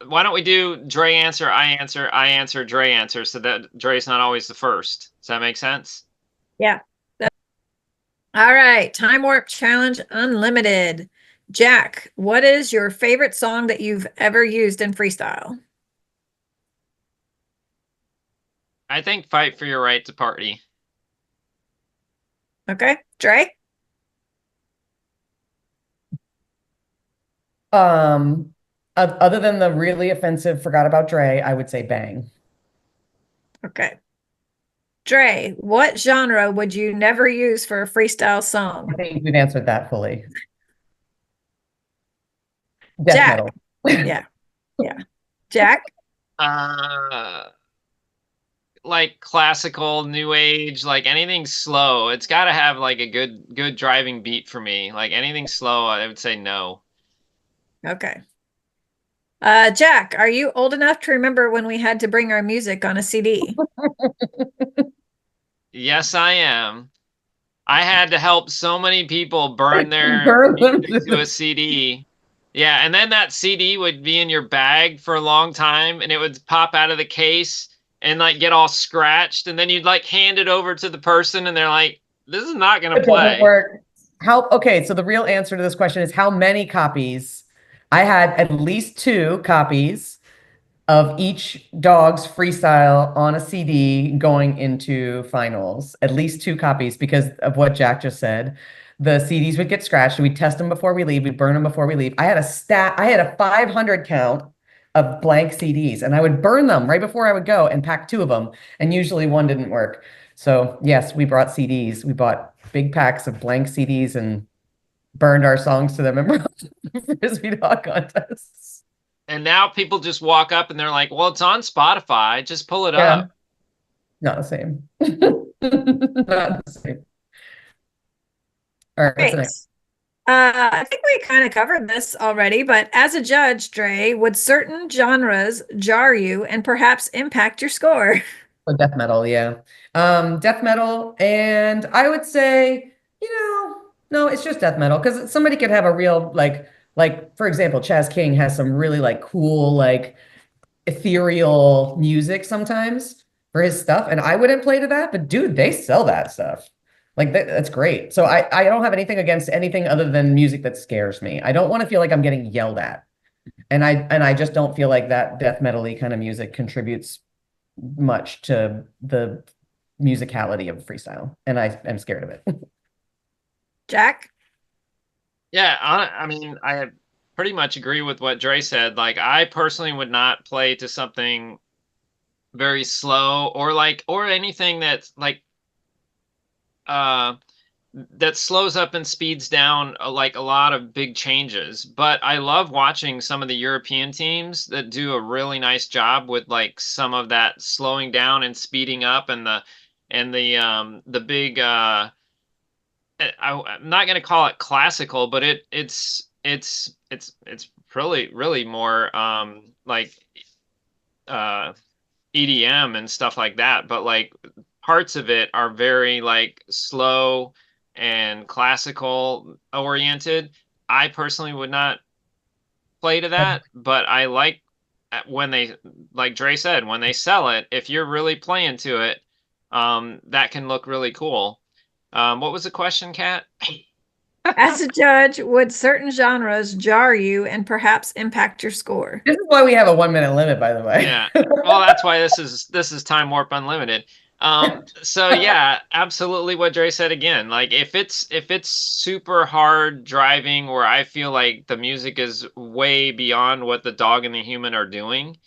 Why don't we do Dre answer, I answer, Dre answer, so that Dre's not always the first. Does that make sense? Yeah. All right. Time Warp Challenge Unlimited. Jack, what is your favorite song that you've ever used in freestyle? I think Fight for Your Right to Party. Okay. Dre? Other than the really offensive Forgot About Dre, I would say Bang. Okay. Dre, what genre would you never use for a freestyle I song? think we've answered that fully. Death Jack. metal. Yeah. Yeah. Jack? Like classical, new age, like anything slow. It's got to have like a good driving beat for me. Like anything slow, I would say no. Okay. Jack, are you old enough to remember when we had to bring our music on a CD? Yes, I am. I had to help so many people burn their Burn them music to a CD. Yeah, and then that CD would be in your bag for a long time, and it would pop out of the case and like get all scratched, and then you'd like hand it over to the person, and they're like, "This is not gonna It doesn't play." work. Okay, so the real answer to this question is how many copies? I had at least 2 copies of each dog's freestyle on a CD going into finals, at least 2 copies because of what Jack just said. The CDs would get scratched. We'd test them before we leave. We'd burn them before we leave. I had a 500 count of blank CDs, and I would burn them right before I would go and pack 2 of them. And usually one didn't work. So yes, we brought CDs. We bought big packs of blank CDs and burned our songs to them and brought them Frisbee dog contests. And now people just walk up and they're like, well, it's on Spotify. Just pull it up. Not the same. Not the same. All right, what's the Great. next? I think we kind of covered this already, but as a judge, Dre, would certain genres jar you and perhaps impact your score? Oh, death metal, yeah. Death metal, and I would say, no, it's just death metal because somebody could have a real like for example, Chaz King has some really like cool like ethereal music sometimes for his stuff, and I wouldn't play to that, but dude, they sell that stuff. Like that's great. So I don't have anything against anything other than music that scares me. I don't want to feel like I'm getting yelled at. And I just don't feel like that death metal-y kind of music contributes much to the musicality of freestyle. And I am scared of it. Jack? Yeah, I mean, I pretty much agree with what Dre said. Like, I personally would not play to something very slow or anything that's like that slows up and speeds down like a lot of big changes. But I love watching some of the European teams that do a really nice job with like some of that slowing down and speeding up and the big I'm not going to call it classical, but it's really more like EDM and stuff like that. But like parts of it are very like slow and classical oriented. I personally would not play to that, but I like when they, like Dre said, when they sell it, if you're really playing to it, that can look really cool. What was the question, Kat? As a judge, would certain genres jar you and perhaps impact your score? This is why we have a 1-minute limit, by the way. Yeah. Well, that's why this is Time Warp Unlimited. So yeah, absolutely what Dre said again. Like if it's super hard driving where I feel like the music is way beyond what the dog and the human are doing,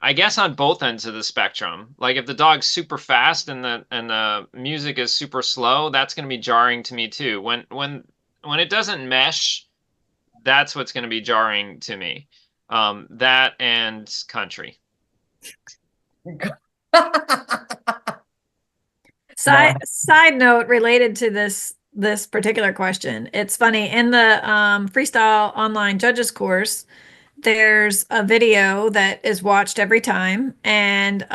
I guess on both ends of the spectrum. Like if the dog's super fast and the music is super slow, that's going to be jarring to me too. When it doesn't mesh, that's what's going to be jarring to me. That and country. Side note related to this particular question. It's funny in the freestyle online judges course, there's a video that is watched every time, and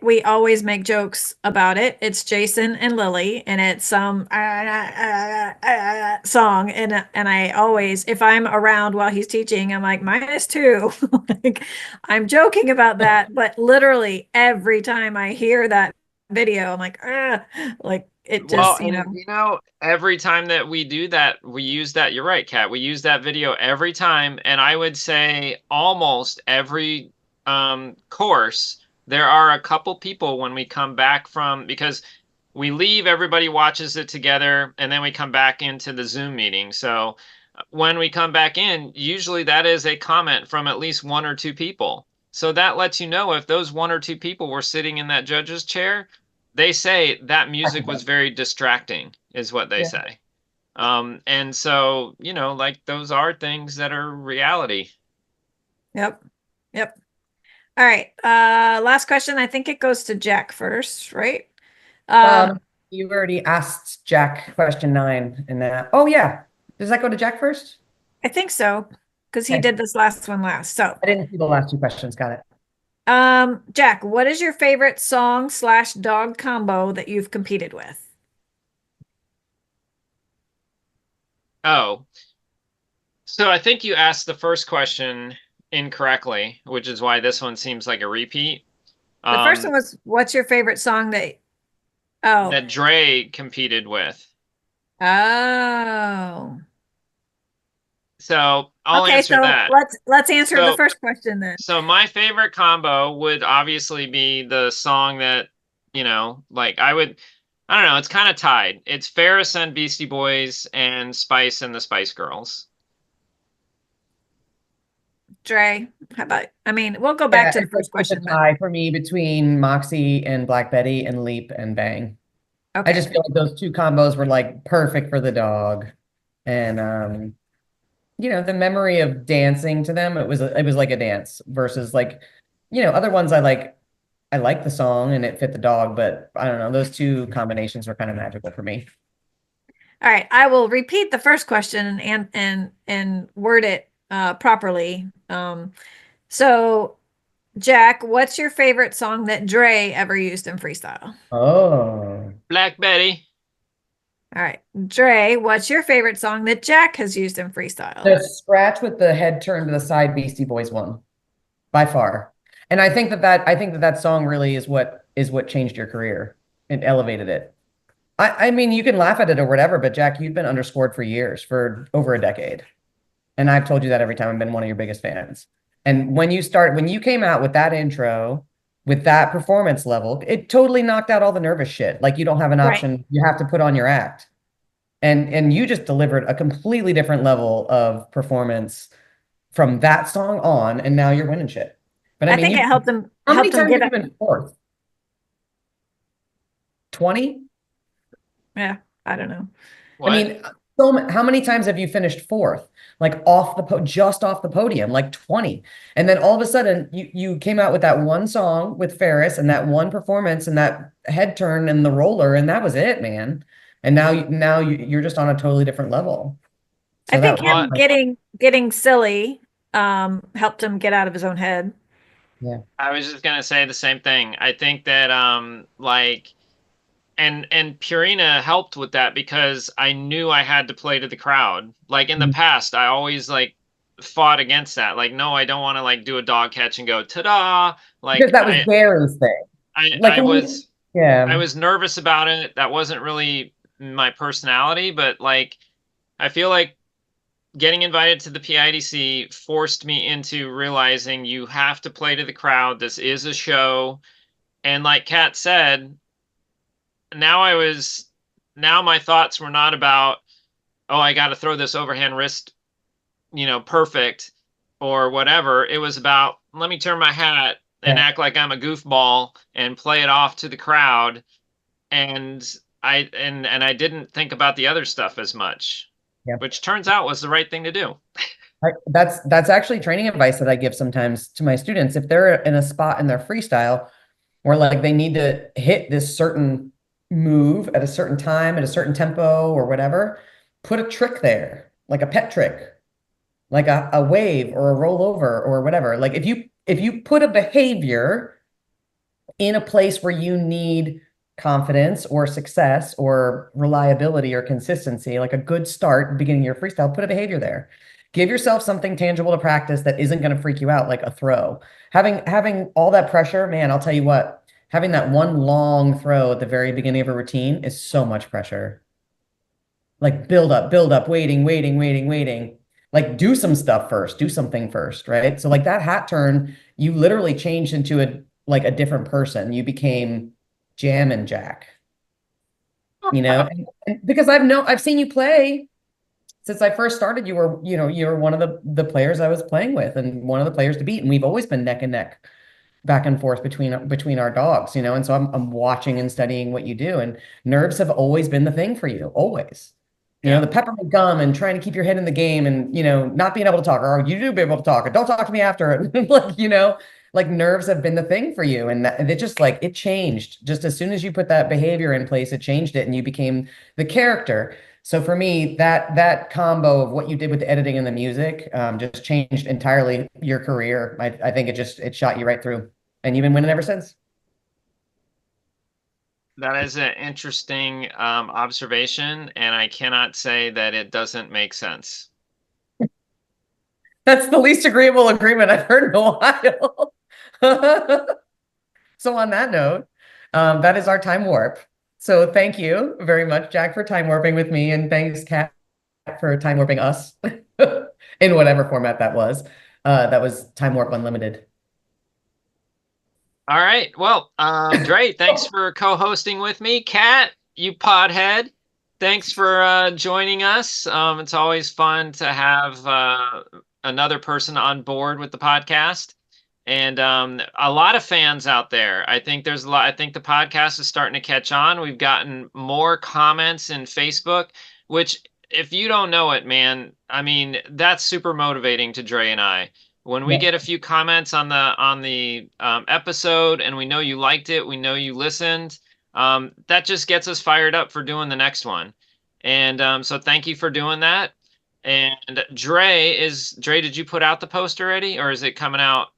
we always make jokes about it. It's Jason and Lily, and it's some song, and I always, if I'm around while he's teaching, I'm like -2. Like, I'm joking about that, but literally every time I hear that video, I'm like it just, every time that we do that, we use that. You're right, Kat. We use that video every time, and I would say almost every course there are a couple people when we come back from, because we leave, everybody watches it together, and then we come back into the Zoom meeting. So when we come back in, usually that is a comment from at least 1 or 2 people. So that lets you know if those 1 or 2 people were sitting in that judge's chair, they say that music was very distracting, is what they say. And so, like those are things that are reality. Yep. All right. Last question. I think it goes to Jack first, right? You already asked Jack question 9 in that. Oh yeah. Does that go to Jack first? I think so, because he did this last one last. So I didn't see the last 2 questions. Got it. Jack, what is your favorite song/dog combo that you've competed with? Oh, so I think you asked the first question incorrectly, which is why this one seems like a repeat. The first one was, what's your favorite song that Dre competed with? Oh. So I'll Okay, answer so that. let's answer the So- first question then. So my favorite combo would obviously be the song that, like I don't know, it's kind of tied. It's Ferris and Beastie Boys and Spice and the Spice Girls. Dre, how about, I mean, we'll go back to the first It's a question then. tie for me between Moxie and Black Betty and Leap and Bang. I Okay. just feel like those two combos were like perfect for the dog. And the memory of dancing to them, it was like a dance versus like, other ones I like the song and it fit the dog, but I don't know, those two combinations were kind of magical for me. All right, I will repeat the first question and word it properly. So Jack, what's your favorite song that Dre ever used in freestyle? Oh. Black Betty. All right, Dre, what's your favorite song that Jack has used in freestyle? The scratch with the head turned to the side Beastie Boys one, by far. And I think that song really is what changed your career and elevated it. I mean, you can laugh at it or whatever, but Jack, you've been underscored for years, for over a decade. And I've told you that every time I've been one of your biggest fans. And when you came out with that intro, with that performance level, it totally knocked out all the nervous shit. Like you don't have an Right. option. You have to put on your act. And you just delivered a completely different level of performance from that song on, and now you're winning shit. But I think it helped him how many helped him times get have you been fourth? 20? Yeah, I don't know. What? I mean, how many times have you finished fourth? Like just off the podium, like 20. And then all of a sudden you came out with that one song with Ferris and that one performance and that head turn and the roller, and that was it, man. And now you're just on a totally different level. So I think that him getting silly helped him get out of his own head. yeah. I was just gonna say the same thing. I think that like and Purina helped with that because I knew I had to play to the crowd. Like in the past, I always like fought against that. Like, no, I don't want to like do a dog catch and go ta-da. Like Because that was Gary's thing. Like I when was yeah. I was nervous about it. That wasn't really my personality, but like I feel like getting invited to the PIDC forced me into realizing you have to play to the crowd. This is a show. And like Kat said, now my thoughts were not about, oh, I got to throw this overhand wrist, perfect or whatever. It was about, let me turn my hat and act like I'm a goofball and play it off to the crowd. And I didn't think about the other stuff as much, which turns out was the right thing to do. That's actually training advice that I give sometimes to my students. If they're in a spot in their freestyle where like they need to hit this certain move at a certain time, at a certain tempo or whatever, put a trick there, like a pet trick, like a wave or a rollover or whatever. Like if you put a behavior in a place where you need confidence or success or reliability or consistency, like a good start beginning your freestyle, put a behavior there. Give yourself something tangible to practice that isn't going to freak you out, like a throw. Having all that pressure, man, I'll tell you what, having that one long throw at the very beginning of a routine is so much pressure. Like build up, waiting. Like do some stuff first, do something first, right? So like that hat turn, you literally changed into a different person. You became Jam and Jack, and because I've seen you play since I first started. You were one of the players I was playing with and one of the players to beat. And we've always been neck and neck, back and forth between our dogs, and so I'm watching and studying what you do. And nerves have always been the thing for you, always. The peppermint gum and trying to keep your head in the game and, not being able to talk, or you do be able to talk, or don't talk to me after it. Like nerves have been the thing for you. And it just like, it changed just as soon as you put that behavior in place, it changed it and you became the character. So for me, that combo of what you did with the editing and the music just changed entirely your career. I think it shot you right through, and you've been winning ever since. That is an interesting observation, and I cannot say that it doesn't make sense. That's the least agreeable agreement I've heard in a while. So on that note, that is our time warp. So thank you very much, Jack, for time warping with me, and thanks, Kat, for Time Warping Us in whatever format that was. That was Time Warp Unlimited. All right. Well, Dre, thanks for co-hosting with me. Kat, you podhead, thanks for joining us. It's always fun to have another person on board with the podcast, and a lot of fans out there. I think there's a lot. I think the podcast is starting to catch on. We've gotten more comments in Facebook, which, if you don't know it, man, I mean, that's super motivating to Dre and I. When we Yeah. get a few comments on the episode, and we know you liked it, we know you listened, that just gets us fired up for doing the next one. And so thank you for doing that. And Dre, did you put out the post already, or is it coming out?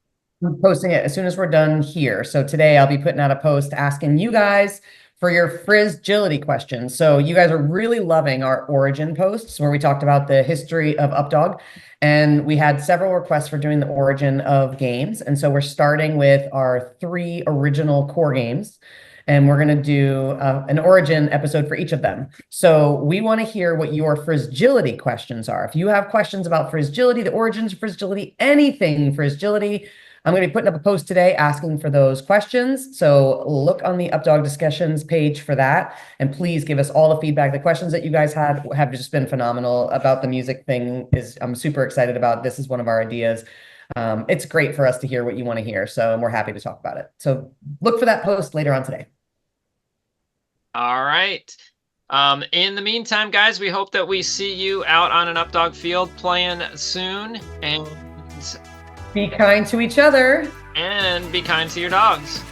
I'm posting it as soon as we're done here. So today I'll be putting out a post asking you guys for your Frizzgility questions. So you guys are really loving our origin posts where we talked about the history of Updog. And we had several requests for doing the origin of games. And so we're starting with our 3 original core games. And we're going to do an origin episode for each of them. So we want to hear what your Frizzgility questions are. If you have questions about Frizzgility, the origins of Frizzgility, anything Frizzgility, I'm going to be putting up a post today asking for those questions. So look on the Updog discussions page for that. And please give us all the feedback. The questions that you guys had have just been phenomenal. About the music thing I'm super excited about. This is one of our ideas. It's great for us to hear what you want to hear. So we're happy to talk about it. So look for that post later on today. All right. In the meantime, guys, we hope that we see you out on an Updog field playing soon. And be kind to each other. And be kind to your dogs.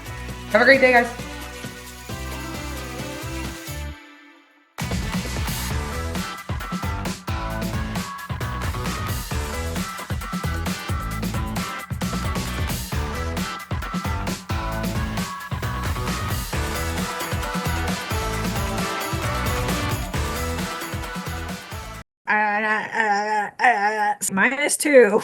Have a great day, guys. -2.